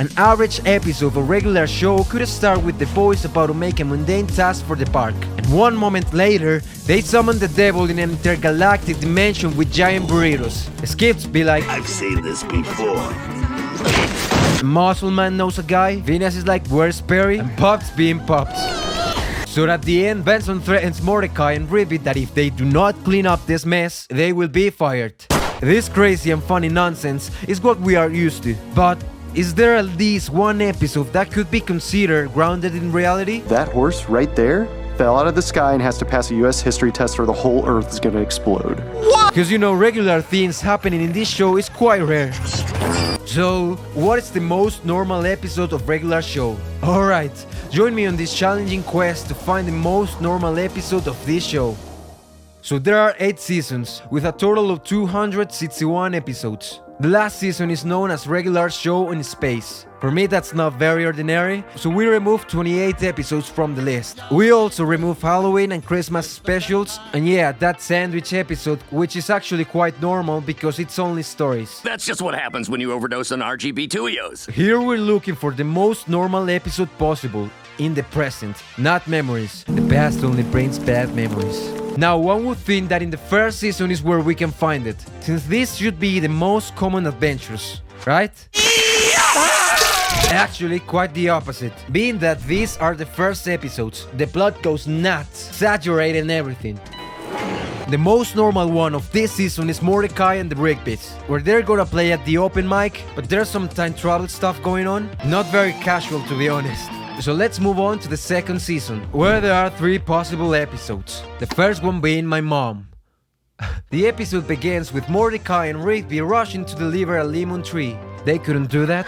An average episode of a regular show could start with the boys about to make a mundane task for the park, and one moment later, they summon the devil in an intergalactic dimension with giant burritos. Skips be like, I've seen this before. Muscle Man knows a guy, Venus is like, where's Perry? And Pops being Pops. So at the end, Benson threatens Mordecai and rigby that if they do not clean up this mess, they will be fired. This crazy and funny nonsense is what we are used to, but is there at least one episode that could be considered grounded in reality? That horse right there fell out of the sky and has to pass a US history test or the whole earth is gonna explode. What? Because you know, regular things happening in this show is quite rare. So, what is the most normal episode of regular show? Alright, join me on this challenging quest to find the most normal episode of this show. So there are 8 seasons, with a total of 261 episodes. The last season is known as Regular Show in Space. For me that's not very ordinary, so we removed 28 episodes from the list. We also removed Halloween and Christmas specials, and yeah, that sandwich episode, which is actually quite normal because it's only stories. That's just what happens when you overdose on RGB Tuyos. Here we're looking for the most normal episode possible, in the present, not memories. The past only brings bad memories. Now, one would think that in the first season is where we can find it, since this should be the most common adventures, right? Actually, quite the opposite. Being that these are the first episodes, the plot goes nuts, exaggerating everything. The most normal one of this season is Mordecai and the Rigbys, where they're gonna play at the open mic, but there's some time travel stuff going on. Not very casual, to be honest. So let's move on to the second season, where there are 3 possible episodes. The first one being My Mom. The episode begins with Mordecai and Rigby rushing to deliver a lemon tree. They couldn't do that,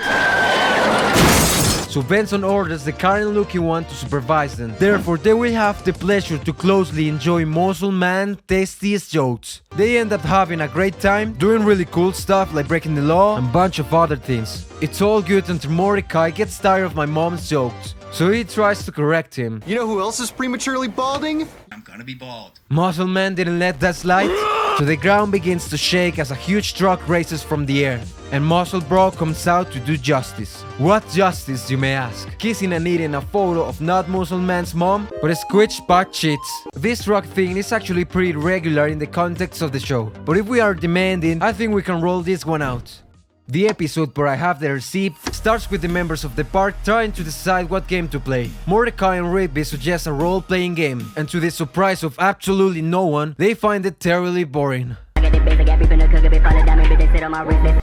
so Benson orders the Karen-looking one to supervise them. Therefore, they will have the pleasure to closely enjoy Muscle Man's tastiest jokes. They end up having a great time, doing really cool stuff like breaking the law and a bunch of other things. It's all good until Mordecai gets tired of my mom's jokes, so he tries to correct him. You know who else is prematurely balding? I'm gonna be bald. Muscle Man didn't let that slide, so the ground begins to shake as a huge truck races from the air, and Muscle Bro comes out to do justice. What justice, you may ask? Kissing and eating a photo of not Muscle Man's mom, but a squished butt cheeks. This truck thing is actually pretty regular in the context of the show, but if we are demanding, I think we can roll this one out. The episode where I have the receipt starts with the members of the park trying to decide what game to play. Mordecai and Rigby suggest a role-playing game, and to the surprise of absolutely no one, they find it terribly boring.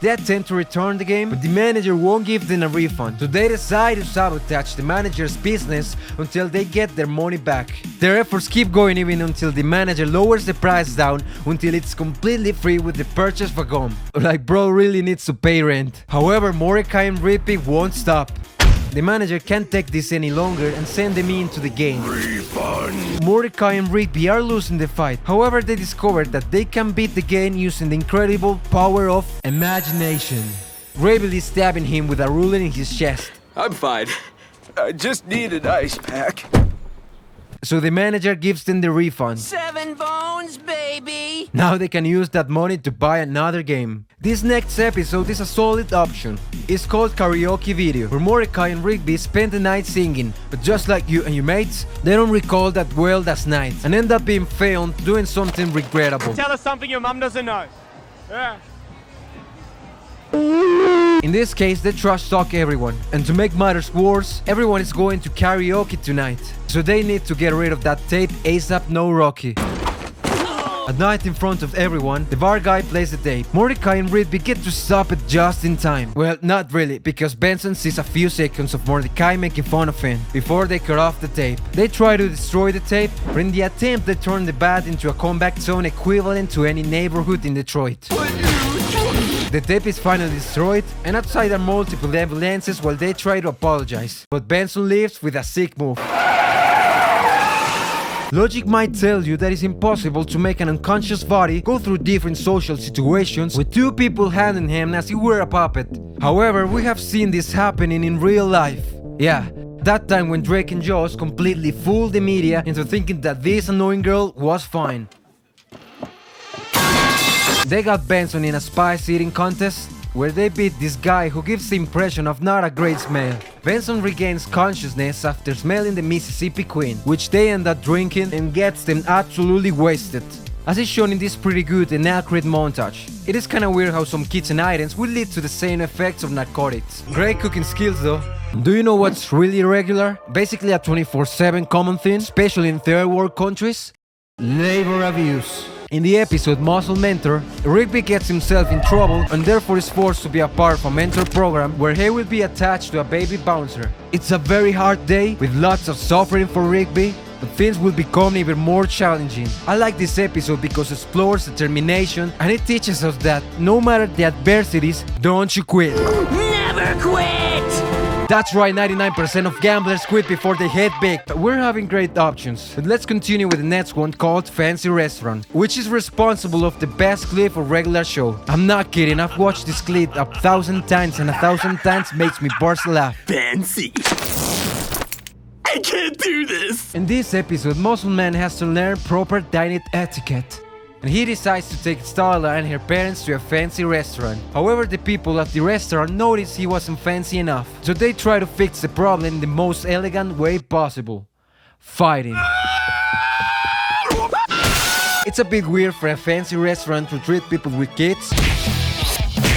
They attempt to return the game, but the manager won't give them a refund, so they decide to sabotage the manager's business until they get their money back. Their efforts keep going even until the manager lowers the price down until it's completely free with the purchase of a gum. Like bro really needs to pay rent. However, Mordecai and Rigby won't stop. The manager can't take this any longer and send them into the game. Refund. Mordecai and Rigby are losing the fight. However, they discover that they can beat the game using the incredible power of imagination. Rigby is stabbing him with a ruler in his chest. I'm fine. I just need an ice pack. So the manager gives them the refund. 7 bones, baby! Now they can use that money to buy another game. This next episode is a solid option. It's called Karaoke Video, where Mordecai and Rigby spend the night singing, but just like you and your mates, they don't recall that well that night and end up being filmed doing something regrettable. Tell us something your mum doesn't know. Yeah. In this case, they trash talk everyone, and to make matters worse, everyone is going to karaoke tonight, so they need to get rid of that tape ASAP no Rocky. At night in front of everyone, the bar guy plays the tape. Mordecai and Rigby get to stop it just in time. Well, not really, because Benson sees a few seconds of Mordecai making fun of him before they cut off the tape. They try to destroy the tape, but in the attempt they turn the bat into a combat zone equivalent to any neighborhood in Detroit. The tape is finally destroyed, and outside are multiple ambulances while they try to apologize. But Benson leaves with a sick move. Logic might tell you that it's impossible to make an unconscious body go through different social situations with 2 people hand in hand as if were a puppet. However, we have seen this happening in real life. Yeah, that time when Drake and Josh completely fooled the media into thinking that this annoying girl was fine. They got Benson in a spice eating contest, where they beat this guy who gives the impression of not a great smell. Benson regains consciousness after smelling the Mississippi Queen, which they end up drinking and gets them absolutely wasted, as is shown in this pretty good and accurate montage. It is kinda weird how some kitchen items will lead to the same effects of narcotics. Great cooking skills though. Do you know what's really irregular? Basically a 24/7 common thing, especially in third world countries? Labor abuse. In the episode Muscle Mentor, Rigby gets himself in trouble and therefore is forced to be a part of a mentor program where he will be attached to a baby bouncer. It's a very hard day with lots of suffering for Rigby, but things will become even more challenging. I like this episode because it explores determination and it teaches us that no matter the adversities, don't you quit. Never quit! That's right, 99% of gamblers quit before they hit big. But we're having great options. But let's continue with the next one called Fancy Restaurant, which is responsible of the best clip of regular show. I'm not kidding, I've watched this clip 1,000 times and 1,000 times makes me burst a laugh. Fancy. I can't do this. In this episode, Muscle Man has to learn proper dining etiquette, and he decides to take Starla and her parents to a fancy restaurant. However, the people at the restaurant notice he wasn't fancy enough, so they try to fix the problem in the most elegant way possible: fighting. It's a bit weird for a fancy restaurant to treat people with kids.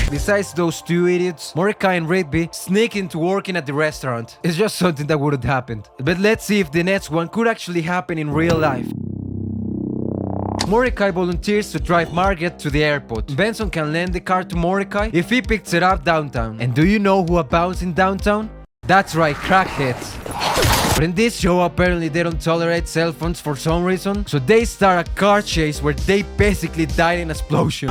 Besides those two idiots, Mordecai and Rigby sneak into working at the restaurant. It's just something that would have happened. But let's see if the next one could actually happen in real life. Mordecai volunteers to drive Margaret to the airport. Benson can lend the car to Mordecai if he picks it up downtown. And do you know who abounds in downtown? That's right, crackheads. But in this show, apparently they don't tolerate cell phones for some reason, so they start a car chase where they basically die in an explosion.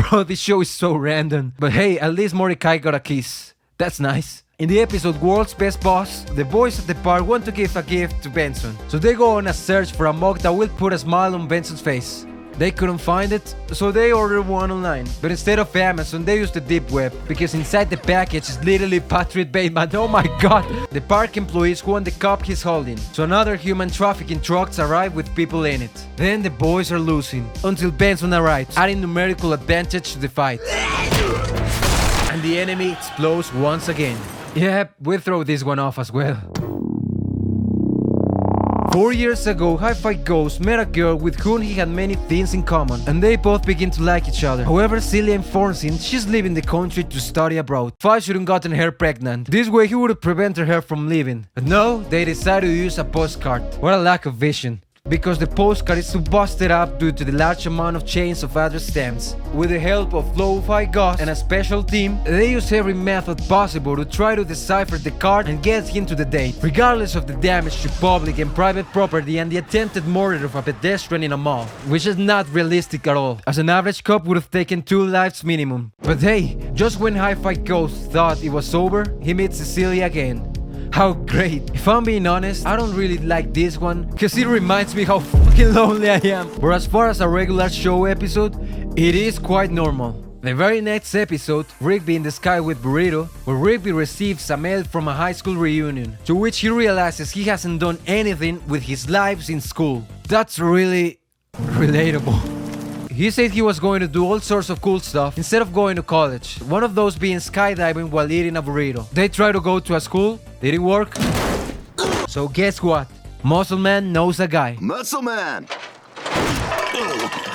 Bro, this show is so random. But hey, at least Mordecai got a kiss. That's nice. In the episode World's Best Boss, the boys at the park want to give a gift to Benson, so they go on a search for a mug that will put a smile on Benson's face. They couldn't find it, so they ordered one online. But instead of Amazon, they used the deep web, because inside the package is literally Patriot Bateman. Oh my god! The park employees want the cup he's holding, so another human trafficking trucks arrive with people in it. Then the boys are losing, until Benson arrives, adding numerical advantage to the fight. And the enemy explodes once again. Yep, we throw this one off as well. 4 years ago, Hi-Fi Ghost met a girl with whom he had many things in common, and they both begin to like each other. However, Celia informs him she's leaving the country to study abroad. Fi shouldn't gotten her pregnant. This way he would have prevented her from leaving. But no, they decided to use a postcard. What a lack of vision. Because the postcard is too busted up due to the large amount of chains of address stamps. With the help of Lo-Fi Ghost and a special team, they use every method possible to try to decipher the card and get him to the date, regardless of the damage to public and private property and the attempted murder of a pedestrian in a mall, which is not realistic at all, as an average cop would have taken 2 lives minimum. But hey, just when Hi-Fi Ghost thought it was over, he meets Cecilia again. How great. If I'm being honest, I don't really like this one, because it reminds me how fucking lonely I am. But as far as a regular show episode, it is quite normal. The very next episode, Rigby in the Sky with Burrito, where Rigby receives a mail from a high school reunion, to which he realizes he hasn't done anything with his life since school. That's really relatable. He said he was going to do all sorts of cool stuff instead of going to college, one of those being skydiving while eating a burrito. They tried to go to a school, didn't work. So guess what? Muscle Man knows a guy Muscle Man.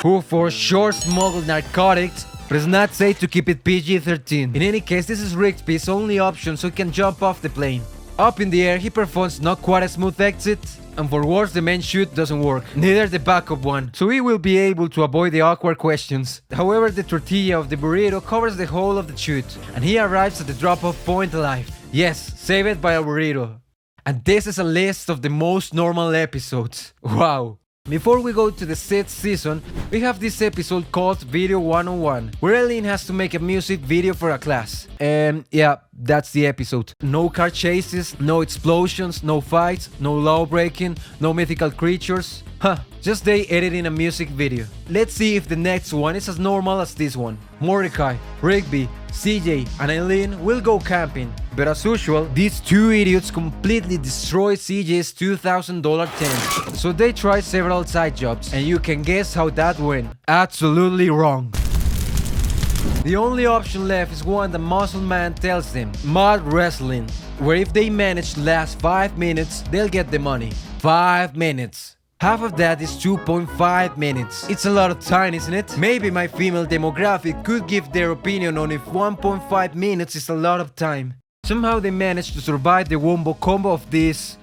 who for sure smuggled narcotics, but it's not safe to keep it PG-13. In any case, this is Rigby's only option so he can jump off the plane. Up in the air, he performs not quite a smooth exit, and for worse, the main chute doesn't work, neither the backup one, so he will be able to avoid the awkward questions. However, the tortilla of the burrito covers the whole of the chute, and he arrives at the drop-off point alive. Yes, saved by a burrito. And this is a list of the most normal episodes. Wow. Before we go to the 6th season, we have this episode called Video 101, where Eileen has to make a music video for a class. And yeah, that's the episode. No car chases, no explosions, no fights, no law breaking, no mythical creatures. Huh, just they editing a music video. Let's see if the next one is as normal as this one. Mordecai, Rigby, CJ and Eileen will go camping, but as usual, these two idiots completely destroy CJ's $2,000 tent. So they try several side jobs, and you can guess how that went. Absolutely wrong. The only option left is one the muscle man tells them, mud wrestling, where if they manage to last 5 minutes, they'll get the money. 5 minutes. Half of that is 2.5 minutes. It's a lot of time, isn't it? Maybe my female demographic could give their opinion on if 1.5 minutes is a lot of time. Somehow they managed to survive the wombo combo of these,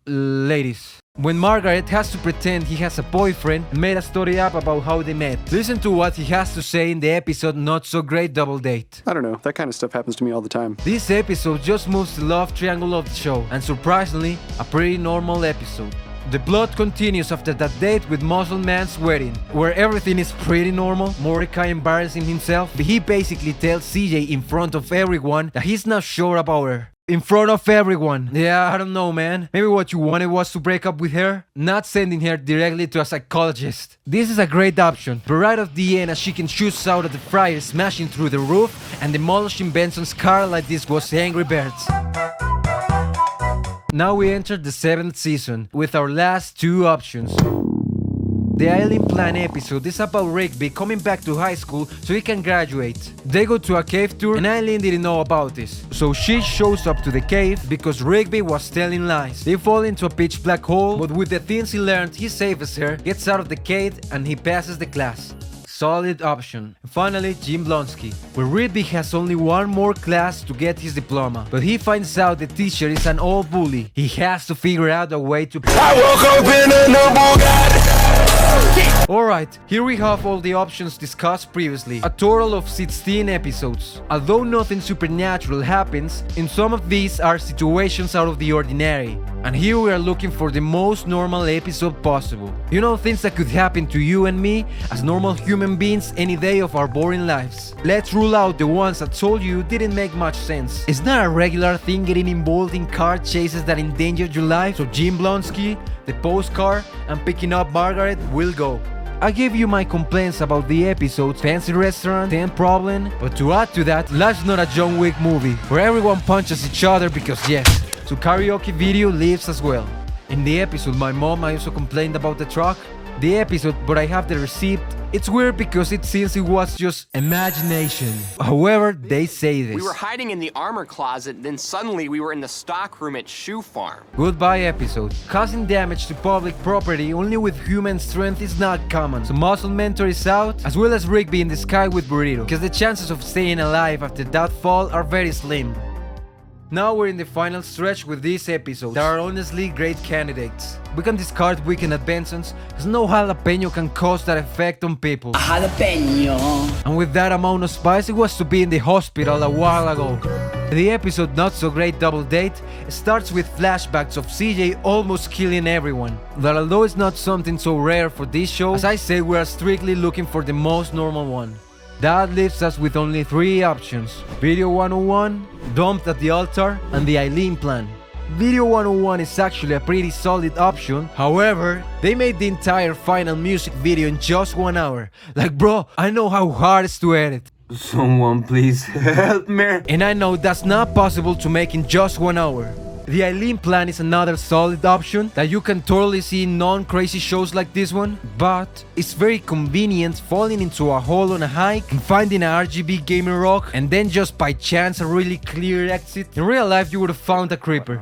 ladies. When Margaret has to pretend he has a boyfriend and made a story up about how they met. Listen to what he has to say in the episode Not So Great Double Date. I don't know, that kind of stuff happens to me all the time. This episode just moves the love triangle of the show, and surprisingly, a pretty normal episode. The plot continues after that date with Muscle Man's wedding, where everything is pretty normal. Mordecai embarrassing himself, but he basically tells CJ in front of everyone that he's not sure about her. In front of everyone. Yeah, I don't know, man. Maybe what you wanted was to break up with her, not sending her directly to a psychologist. This is a great option, but right at the end as she can shoot out of the fryer, smashing through the roof and demolishing Benson's car like this was Angry Birds. Now we enter the 7th season with our last 2 options. The Island Plan episode is about Rigby coming back to high school so he can graduate. They go to a cave tour and Eileen didn't know about this. So she shows up to the cave because Rigby was telling lies. They fall into a pitch black hole, but with the things he learned, he saves her, gets out of the cave and he passes the class. Solid option. And finally, Jim Blonsky, where Rigby has only one more class to get his diploma, but he finds out the teacher is an old bully. He has to figure out a way to... I woke up in a new Bugatti. Alright, here we have all the options discussed previously, a total of 16 episodes. Although nothing supernatural happens, in some of these are situations out of the ordinary. And here we are looking for the most normal episode possible. You know, things that could happen to you and me as normal human beings any day of our boring lives. Let's rule out the ones that told you didn't make much sense. It's not a regular thing getting involved in car chases that endangered your life, so Jim Blonsky, the postcard, and picking up Margaret will go. I gave you my complaints about the episodes, fancy restaurant, 10 problem, but to add to that, life's not a John Wick movie where everyone punches each other because yes, so karaoke video lives as well. In the episode my mom also complained about the truck. The episode, but I have the receipt. It's weird because it seems it was just imagination. However, they say this. We were hiding in the armor closet, then suddenly we were in the stock room at Shoe Farm. Goodbye episode. Causing damage to public property only with human strength is not common. So Muscle Mentor is out, as well as Rigby in the sky with Burrito, because the chances of staying alive after that fall are very slim. Now we're in the final stretch with this episode. There are honestly great candidates. We can discard Weekend at Benson's, because no jalapeno can cause that effect on people. A jalapeno. And with that amount of spice, it was to be in the hospital a while ago. The episode Not So Great Double Date starts with flashbacks of CJ almost killing everyone. That although it's not something so rare for this show, as I say, we are strictly looking for the most normal one. That leaves us with only 3 options. Video 101, Dumped at the Altar, and the Eileen Plan. Video 101 is actually a pretty solid option. However, they made the entire final music video in just 1 hour. Like bro, I know how hard it's to edit. Someone please help me. And I know that's not possible to make in just 1 hour. The Eileen Plan is another solid option that you can totally see in non-crazy shows like this one, but it's very convenient falling into a hole on a hike and finding a RGB gaming rock and then just by chance a really clear exit. In real life you would have found a creeper.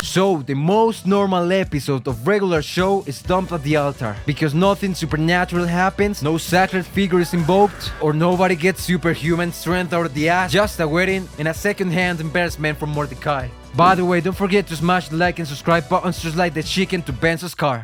So, the most normal episode of regular show is Dumped at the Altar, because nothing supernatural happens, no sacred figure is invoked, or nobody gets superhuman strength out of the ass, just a wedding and a second-hand embarrassment from Mordecai. By the way, don't forget to smash the like and subscribe buttons just like the chicken to Benson's car.